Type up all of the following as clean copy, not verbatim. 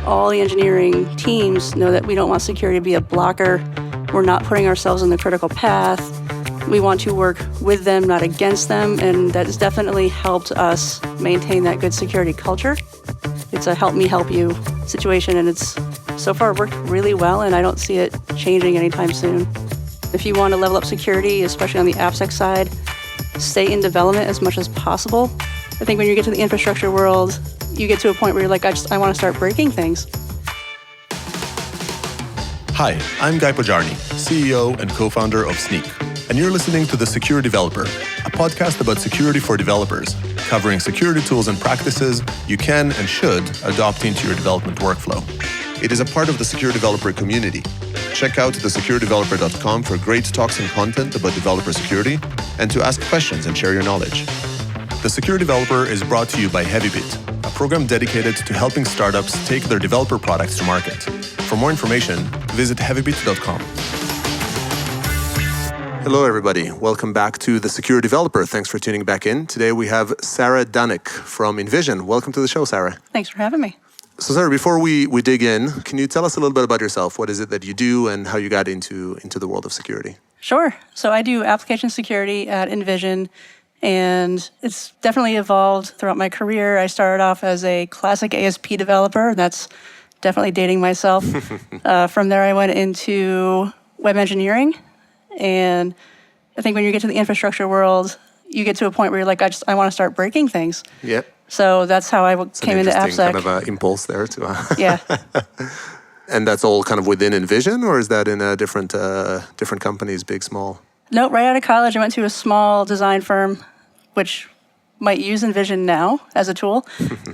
all the engineering teams know that we don't want security to be a blocker. We're not putting ourselves in the critical path. We want to work with them, not against them, and that has definitely helped us maintain that good security culture. It's a help me help you situation, and it's so far worked really well, and I don't see it changing anytime soon. If you want to level up security, especially on the AppSec side, stay in development as much as possible. I think when you get to the infrastructure world, you get to a point where you're like, I want to start breaking things. Hi, I'm Guy Pojarny, CEO and co-founder of Sneak, and you're listening to The Secure Developer, a podcast about security for developers, covering security tools and practices you can and should adopt into your development workflow. It is a part of the Secure Developer community. Check out thesecuredeveloper.com for great talks and content about developer security and to ask questions and share your knowledge. The Secure Developer is brought to you by HeavyBit, a program dedicated to helping startups take their developer products to market. For more information, visit heavybit.com. Hello, everybody. Welcome back to The Secure Developer. Thanks for tuning back in. Today we have Sara Dunnack from InVision. Welcome to the show, Sara. Thanks for having me. So, Sara, before we dig in, can you tell us a little bit about yourself? What is it that you do and how you got into the world of security? Sure. So I do application security at InVision, and it's definitely evolved throughout my career. I started off as a classic ASP developer. That's definitely dating myself. From there, I went into web engineering. And I think when you get to the infrastructure world, you get to a point where you're like, I want to start breaking things. Yep. So that's how I came into AppSec. Kind of impulse there too. Yeah. And that's all kind of within InVision, or is that in different companies, big, small? No, right out of college, I went to a small design firm, which might use InVision now as a tool.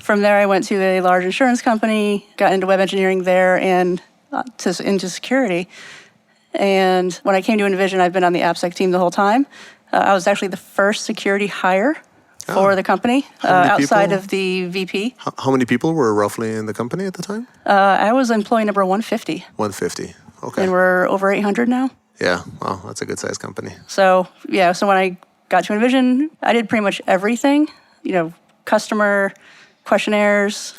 From there, I went to a large insurance company, got into web engineering there and into security. And when I came to InVision, I've been on the AppSec team the whole time. I was actually the first security hire for the company outside of the VP. How many people were roughly in the company at the time? I was employee number 150. 150, okay. And we're over 800 now. Yeah, wow, that's a good sized company. So when I got to InVision, I did pretty much everything, customer questionnaires,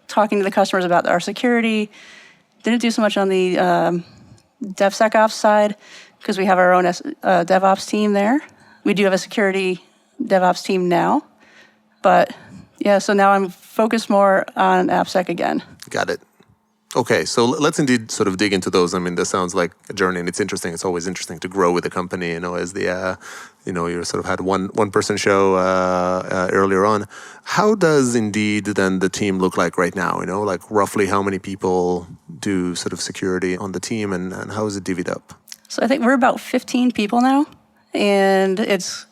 talking to the customers about our security. Didn't do so much on the DevSecOps side because we have our own DevOps team there. We do have a security DevOps team now. But so now I'm focused more on AppSec again. Got it. Okay, so let's indeed sort of dig into those. I mean, this sounds like a journey, and it's interesting. It's always interesting to grow with a company, as the, you sort of had one-person show earlier on. How does indeed then the team look like right now? Like roughly how many people do sort of security on the team, and how is it divvied up? So I think we're about 15 people now, and it's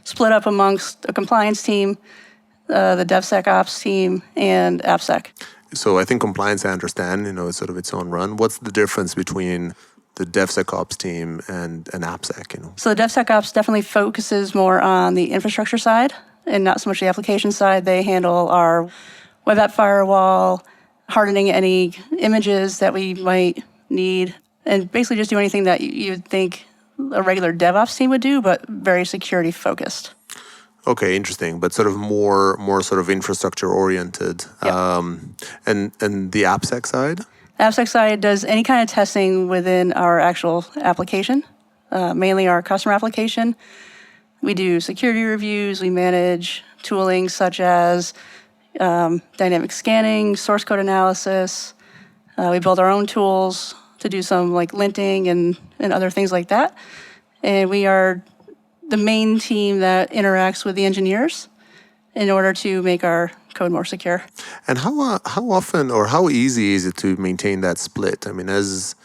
split up amongst a compliance team, the DevSecOps team, and AppSec. So I think compliance, I understand, is sort of its own run. What's the difference between the DevSecOps team and AppSec? So the DevSecOps definitely focuses more on the infrastructure side and not so much the application side. They handle our web app firewall, hardening any images that we might need, and basically just do anything that you'd think a regular DevOps team would do, but very security focused. Okay, interesting, but sort of more sort of infrastructure oriented. Yep. And the AppSec side? AppSec side does any kind of testing within our actual application, mainly our customer application. We do security reviews. We manage tooling such as dynamic scanning, source code analysis. We build our own tools to do some like linting and other things like that. And we are the main team that interacts with the engineers in order to make our code more secure. And how often or how easy is it to maintain that split? I mean, as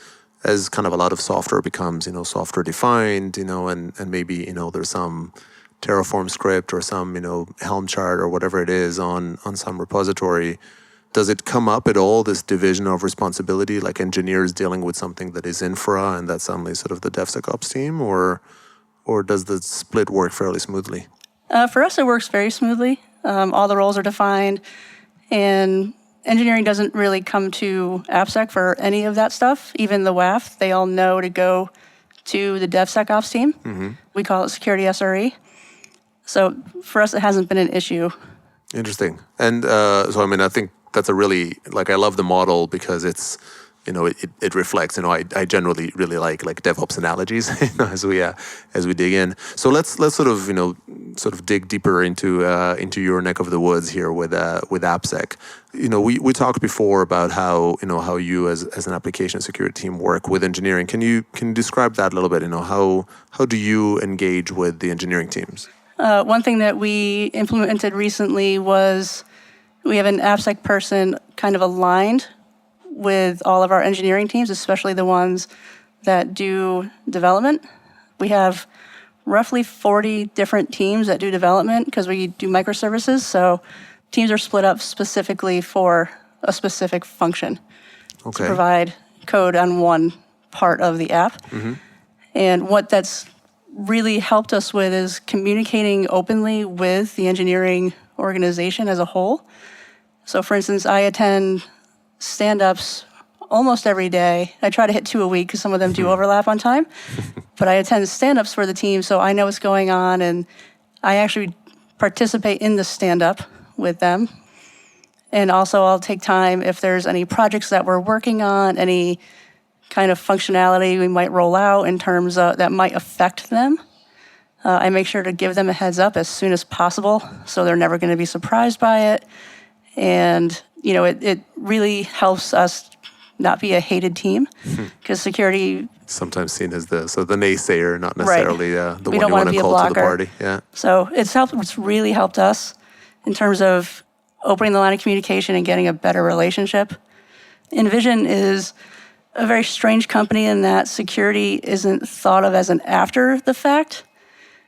kind of a lot of software becomes, software defined, and maybe, there's some Terraform script or some, Helm chart or whatever it is on some repository. Does it come up at all, this division of responsibility, like engineers dealing with something that is infra and that's suddenly sort of the DevSecOps team, or does the split work fairly smoothly? For us, it works very smoothly. All the roles are defined, and engineering doesn't really come to AppSec for any of that stuff. Even the WAF, they all know to go to the DevSecOps team. Mm-hmm. We call it security SRE. So for us, it hasn't been an issue. Interesting. And so, I mean, I think that's a really, like, I love the model because it's, it reflects, I generally really like DevOps analogies, as we dig in. So let's sort of dig deeper into your neck of the woods here with AppSec. We talked before about how you as an application security team work with engineering. Can you describe that a little bit? How do you engage with the engineering teams? One thing that we implemented recently was we have an AppSec person kind of aligned with all of our engineering teams, especially the ones that do development. We have roughly 40 different teams that do development because we do microservices. So teams are split up specifically for a specific function to provide code on one part of the app. Mm-hmm. And what that's really helped us with is communicating openly with the engineering organization as a whole. So for instance, I attend stand-ups almost every day. I try to hit 2 a week because some of them do overlap on time. But I attend stand-ups for the team, so I know what's going on, and I actually participate in the stand-up with them. And also I'll take time if there's any projects that we're working on, any kind of functionality we might roll out in terms of that might affect them. I make sure to give them a heads up as soon as possible so they're never going to be surprised by it. And it really helps us not be a hated team because security sometimes seen as the naysayer, not necessarily the we one you want to call blocker to the party. Yeah. So it's really helped us in terms of opening the line of communication and getting a better relationship. InVision is a very strange company in that security isn't thought of as an after the fact.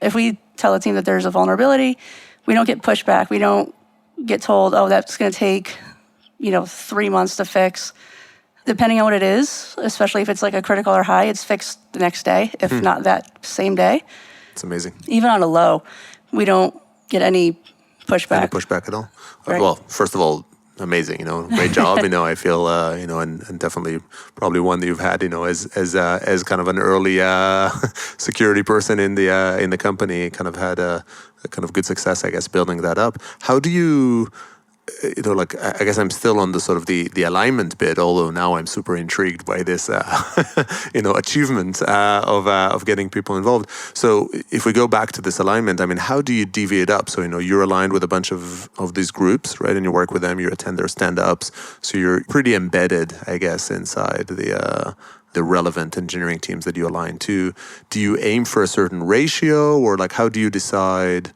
If we tell a team that there's a vulnerability, we don't get pushback. We don't get told, oh, that's going to take 3 months to fix. Depending on what it is, especially if it's like a critical or high, it's fixed the next day, if not that same day. It's amazing. Even on a low, we don't get any pushback. Any pushback at all? Right. Well, first of all, amazing. Great job. I feel and definitely probably one that you've had. As kind of an early security person in the company, kind of had a kind of good success, I guess, building that up. How do you? I guess I'm still on the sort of the alignment bit, although now I'm super intrigued by this, achievement of getting people involved. So if we go back to this alignment, I mean, how do you deviate up? So, you're aligned with a bunch of these groups, right? And you work with them, you attend their stand-ups. So you're pretty embedded, I guess, inside the relevant engineering teams that you align to. Do you aim for a certain ratio, or how do you decide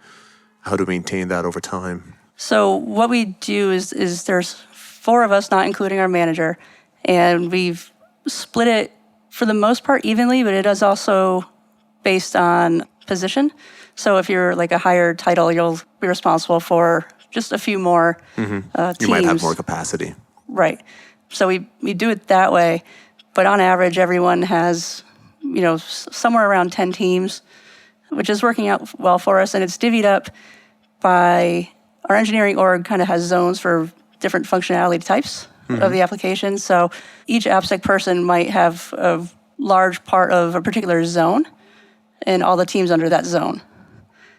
how to maintain that over time? So what we do is there's 4 of us, not including our manager, and we've split it for the most part evenly, but it is also based on position. So if you're like a higher title, you'll be responsible for just a few more teams. You might have more capacity. Right. So we do it that way, but on average, everyone has, somewhere around 10 teams, which is working out well for us, and it's divvied up by... Our engineering org kind of has zones for different functionality types of the application. So each AppSec person might have a large part of a particular zone and all the teams under that zone.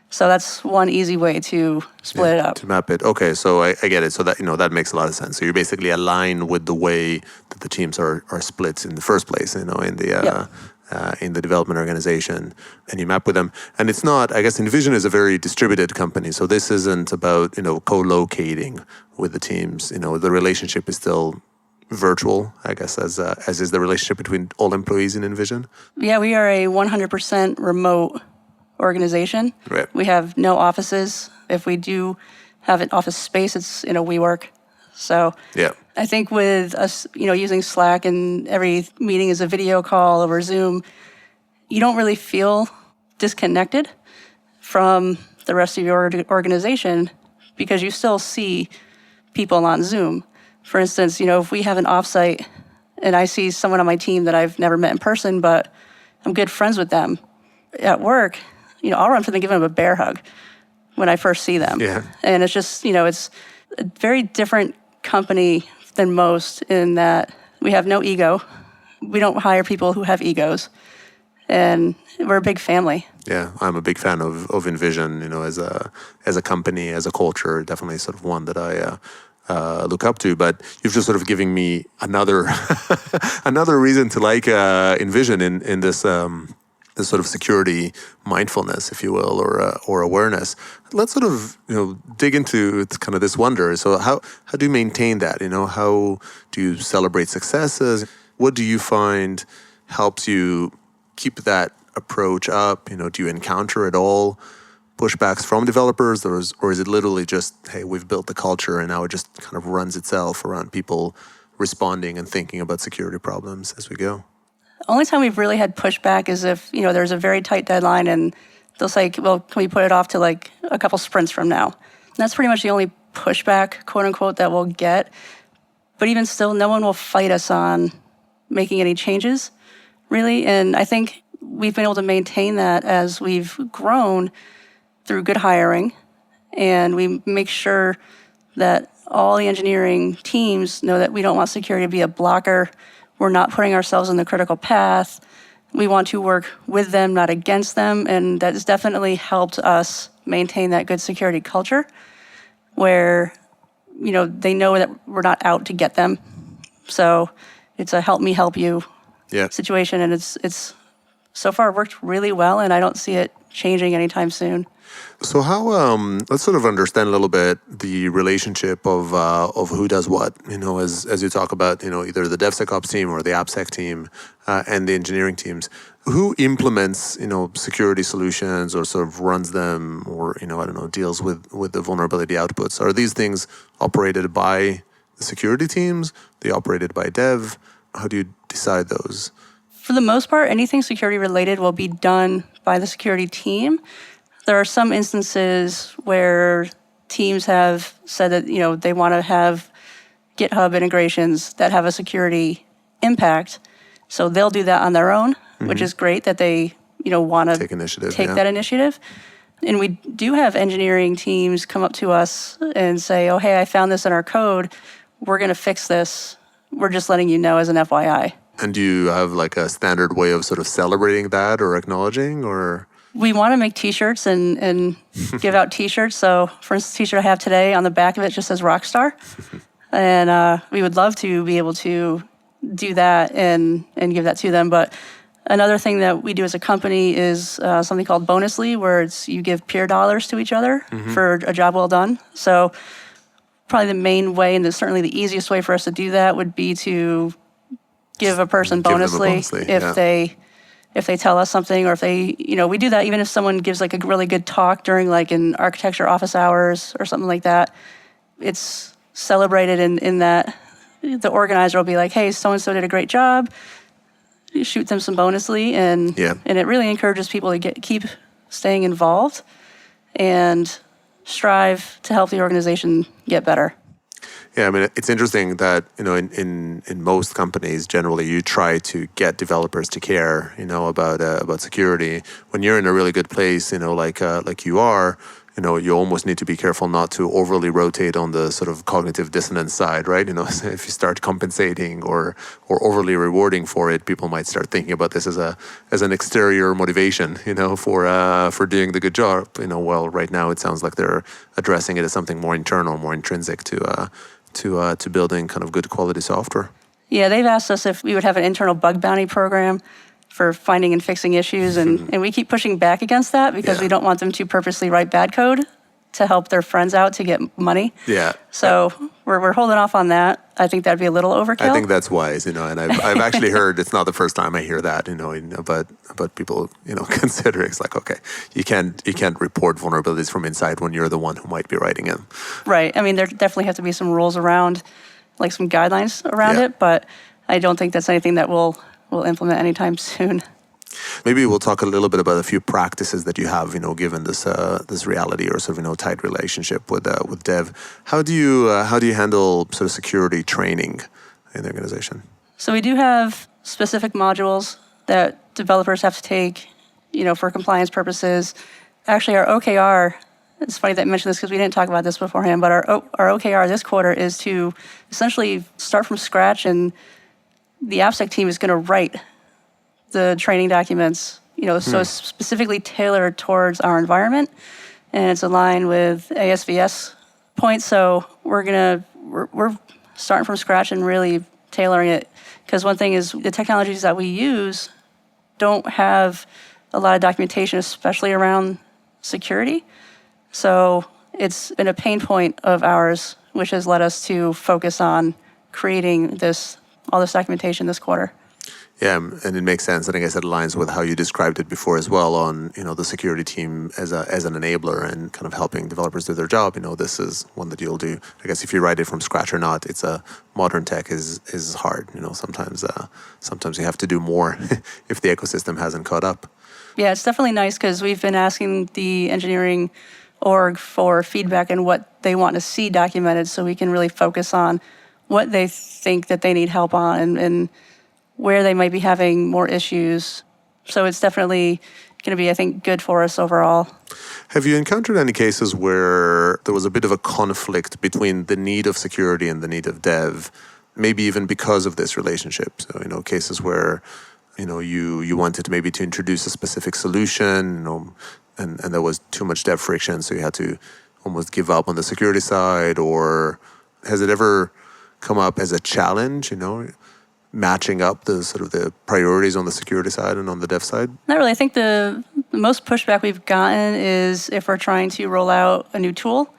So that's one easy way to split it up. To map it. Okay, so I get it. So that that makes a lot of sense. So you're basically aligned with the way that the teams are split in the first place, in the development organization, and you map with them. And it's not, I guess InVision is a very distributed company, so this isn't about, co-locating with the teams. The relationship is still virtual, I guess, as is the relationship between all employees in InVision. Yeah, we are a 100% remote organization. Right. We have no offices. If we do have an office space, it's in a WeWork. So yeah. I think with us, using Slack and every meeting is a video call over Zoom, you don't really feel disconnected from the rest of your organization because you still see people on Zoom. For instance, if we have an offsite and I see someone on my team that I've never met in person, but I'm good friends with them at work, I'll run for them and give them a bear hug when I first see them. Yeah. And it's just, it's a very different company than most in that we have no ego. We don't hire people who have egos. And we're a big family. Yeah, I'm a big fan of InVision, as a company, as a culture, definitely sort of one that I look up to. But you've just sort of given me another another reason to like InVision in this this sort of security mindfulness, if you will, or awareness. Let's sort of dig into kind of this wonder. So how do you maintain that? How do you celebrate successes? What do you find helps you keep that approach up? Do you encounter at all pushbacks from developers, or is it literally just, hey, we've built the culture and now it just kind of runs itself around people responding and thinking about security problems as we go? The only time we've really had pushback is if, there's a very tight deadline and they'll say, well, can we put it off to like a couple sprints from now? And that's pretty much the only pushback, quote unquote, that we'll get. But even still, no one will fight us on making any changes, really. And I think we've been able to maintain that as we've grown through good hiring. And we make sure that all the engineering teams know that we don't want security to be a blocker. We're not putting ourselves in the critical path. We want to work with them, not against them. And that has definitely helped us maintain that good security culture where, they know that we're not out to get them. So it's a help me help you situation. And it's so far worked really well, and I don't see it changing anytime soon. So how, let's sort of understand a little bit the relationship of who does what, as you talk about, either the DevSecOps team or the AppSec team and the engineering teams. Who implements, security solutions or sort of runs them or, deals with the vulnerability outputs? Are these things operated by the security teams? They operated by dev? How do you decide those? For the most part, anything security related will be done by the security team. There are some instances where teams have said that, they want to have GitHub integrations that have a security impact. So they'll do that on their own, which is great that they, want to take that initiative. And we do have engineering teams come up to us and say, oh, hey, I found this in our code. We're going to fix this. We're just letting you know as an FYI. And do you have like a standard way of sort of celebrating that or acknowledging or? We want to make T-shirts and give out T-shirts. So, for instance, the T-shirt I have today, on the back of it just says Rockstar. And we would love to be able to do that and give that to them. But another thing that we do as a company is something called Bonusly, where you give peer dollars to each other for a job well done. So probably the main way, and certainly the easiest way for us to do that would be to give a person Bonusly if they tell us something, or if they, we do that even if someone gives like a really good talk during like an architecture office hours or something like that. It's celebrated in that the organizer will be like, hey, so-and-so did a great job. You shoot them some Bonusly, and it really encourages people to keep staying involved and strive to help the organization get better. Yeah, I mean, it's interesting that, in most companies, generally, you try to get developers to care, about security. When you're in a really good place, like you are, you almost need to be careful not to overly rotate on the sort of cognitive dissonance side, right? If you start compensating or overly rewarding for it, people might start thinking about this as an exterior motivation, for doing the good job. Well, right now it sounds like they're addressing it as something more internal, more intrinsic to building kind of good quality software. Yeah, they've asked us if we would have an internal bug bounty program for finding and fixing issues, and we keep pushing back against that because we don't want them to purposely write bad code to help their friends out to get money. Yeah. So we're holding off on that. I think that'd be a little overkill. I think that's wise, and I've actually heard, it's not the first time I hear that, but people, consider it's like, okay, you can't report vulnerabilities from inside when you're the one who might be writing them. Right. I mean, there definitely have to be some rules around, like some guidelines around it, but I don't think that's anything that we'll implement anytime soon. Maybe we'll talk a little bit about a few practices that you have, given this reality or sort of tight relationship with dev. How do you handle sort of security training in the organization? So we do have specific modules that developers have to take, for compliance purposes. Actually, our OKR. It's funny that you mentioned this because we didn't talk about this beforehand. But our OKR this quarter is to essentially start from scratch, and the AppSec team is going to write the training documents, so specifically tailored towards our environment, and it's aligned with ASVS points. So we're going to we're starting from scratch and really tailoring it. Because one thing is the technologies that we use don't have a lot of documentation, especially around security. So it's been a pain point of ours, which has led us to focus on creating all this documentation this quarter. Yeah, and it makes sense. I think it aligns with how you described it before as well on, the security team as an enabler and kind of helping developers do their job. This is one that you'll do. I guess if you write it from scratch or not, it's a modern tech is hard. Sometimes you have to do more if the ecosystem hasn't caught up. Yeah, it's definitely nice because we've been asking the engineering org for feedback and what they want to see documented so we can really focus on what they think that they need help on and where they might be having more issues. So it's definitely going to be, I think, good for us overall. Have you encountered any cases where there was a bit of a conflict between the need of security and the need of dev, maybe even because of this relationship? So, cases where, you wanted maybe to introduce a specific solution, and there was too much dev friction, so you had to almost give up on the security side, or has it ever come up as a challenge, matching up the sort of the priorities on the security side and on the dev side? Not really. I think the most pushback we've gotten is if we're trying to roll out a new tool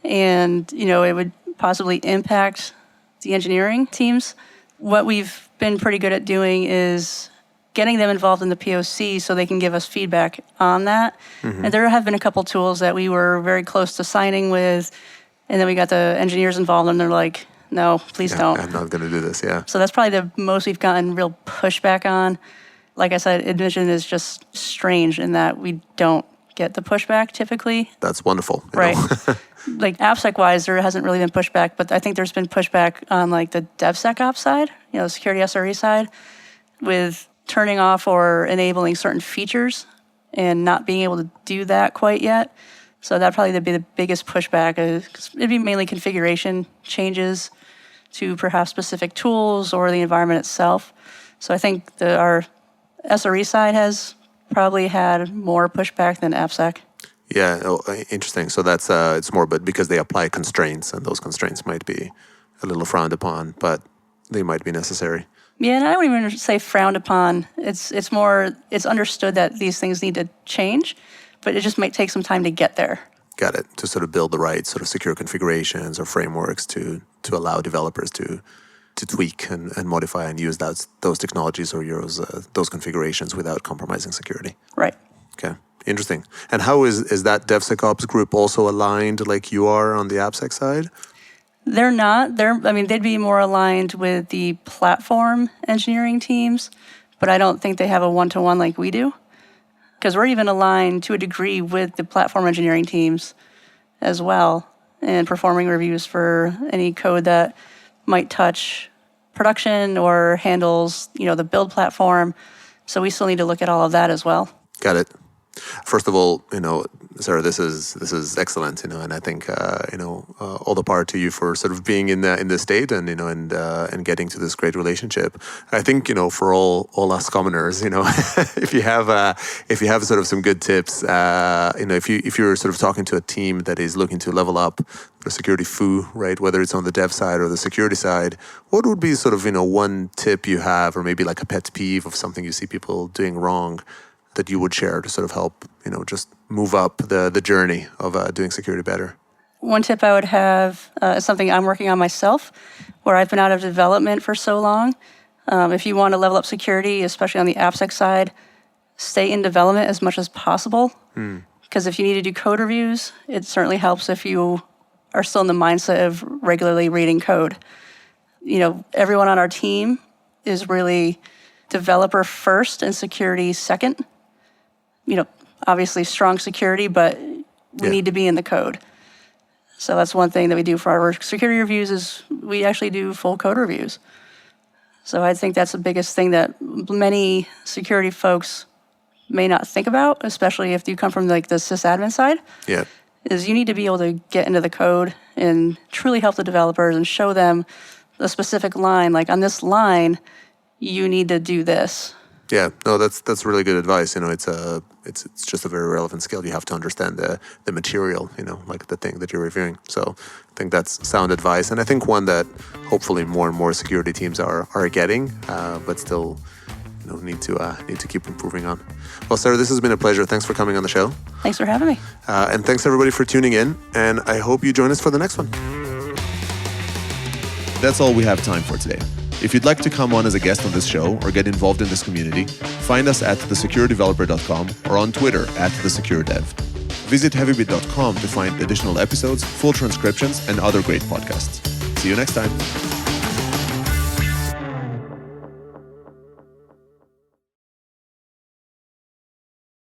and, it would possibly impact the engineering teams. What we've been pretty good at doing is getting them involved in the POC so they can give us feedback on that. Mm-hmm. And there have been a couple tools that we were very close to signing with, and then we got the engineers involved and they're like, no, please don't. I'm not going to do this, yeah. So that's probably the most we've gotten real pushback on. Like I said, InVision is just strange in that we don't get the pushback typically. That's wonderful. Right. Like AppSec-wise, there hasn't really been pushback, but I think there's been pushback on like the DevSecOps side, security SRE side, with turning off or enabling certain features and not being able to do that quite yet. So that'd probably be the biggest pushback. It'd be mainly configuration changes to perhaps specific tools or the environment itself. So I think our SRE side has probably had more pushback than AppSec. Yeah, interesting. So that's it's more, but because they apply constraints, and those constraints might be a little frowned upon, but they might be necessary. Yeah, and I don't even say frowned upon. It's more, it's understood that these things need to change, but it just might take some time to get there. Got it. To sort of build the right sort of secure configurations or frameworks to allow developers to tweak and modify and use those technologies or those configurations without compromising security. Right. Okay. Interesting. And how is that DevSecOps group also aligned like you are on the AppSec side? They're not. They'd be more aligned with the platform engineering teams, but I don't think they have a one-to-one like we do. Because we're even aligned to a degree with the platform engineering teams as well, and performing reviews for any code that might touch production or handles, the build platform. So we still need to look at all of that as well. Got it. First of all, Sara, this is excellent, and I think all the power to you for sort of being in the state and and getting to this great relationship. I think for all us commoners, if you have sort of some good tips, if you're sort of talking to a team that is looking to level up the security foo, right, whether it's on the dev side or the security side, what would be sort of one tip you have, or maybe like a pet peeve of something you see people doing wrong that you would share to sort of help, just move up the journey of doing security better? One tip I would have is something I'm working on myself, where I've been out of development for so long. If you want to level up security, especially on the AppSec side, stay in development as much as possible. Because if you need to do code reviews, it certainly helps if you are still in the mindset of regularly reading code. Everyone on our team is really developer first and security second. Obviously strong security, but we need to be in the code. So that's one thing that we do for our security reviews is we actually do full code reviews. So I think that's the biggest thing that many security folks may not think about, especially if you come from like the sysadmin side. Yeah. Is you need to be able to get into the code and truly help the developers and show them a specific line. Like on this line, you need to do this. Yeah, no, that's really good advice. It's just a very relevant skill. You have to understand the material, like the thing that you're reviewing. So I think that's sound advice, and I think one that hopefully more and more security teams are getting, but still, need to keep improving on. Well, Sara, this has been a pleasure. Thanks for coming on the show. Thanks for having me. And thanks everybody for tuning in. And I hope you join us for the next one. That's all we have time for today. If you'd like to come on as a guest on this show or get involved in this community, find us at thesecuredeveloper.com or on Twitter @thesecuredev. Visit heavybit.com to find additional episodes, full transcriptions, and other great podcasts. See you next time.